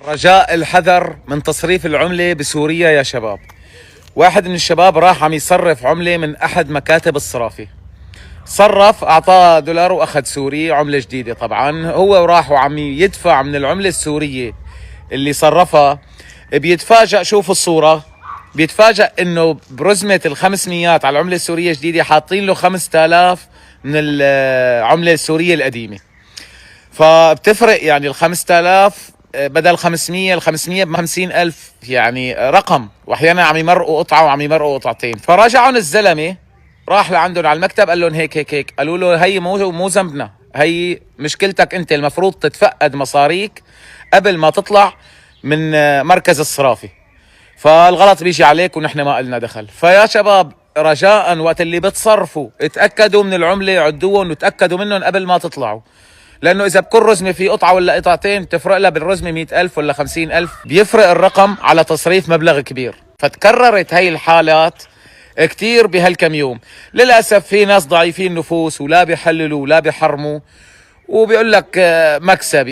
رجاء الحذر من تصريف العملة بسوريا يا شباب. واحد من الشباب راح عم يصرف عملة من أحد مكاتب الصرافة، صرف أعطاه دولار وأخذ سوري عملة جديدة. طبعا هو راح وعم يدفع من العملة السورية اللي صرفها، بيتفاجأ، شوفوا الصورة، بيتفاجأ إنه برزمة ال500 على العملة السورية الجديدة حاطين له 5000 من العملة السورية القديمة. فبتفرق يعني ال5000 بدل 500، ال500 ب50,000، يعني رقم. واحيانا عم يمرقوا قطعه وعم يمرقوا قطعتين. فرجعهم الزلمه، راح لعندهم على المكتب قال لهم هيك هيك هيك. قالوا له هي مو ذنبنا، هي مشكلتك انت، المفروض تتفقد مصاريك قبل ما تطلع من مركز الصرافه، فالغلط بيجي عليك ونحن ما قلنا دخل. فيا شباب رجاء وقت اللي بتصرفوا اتأكدوا من العملة، عدوهم وتأكدوا منهم قبل ما تطلعوا، لأنه إذا بكل رزمة في قطعة ولا قطعتين تفرق لها بالرزمة 100,000 ولا 50,000، بيفرق الرقم على تصريف مبلغ كبير. فتكررت هاي الحالات كتير بهالكم يوم. للأسف في ناس ضعيفين نفوس ولا بيحللوا ولا بيحرموا، وبيقول لك مكسب.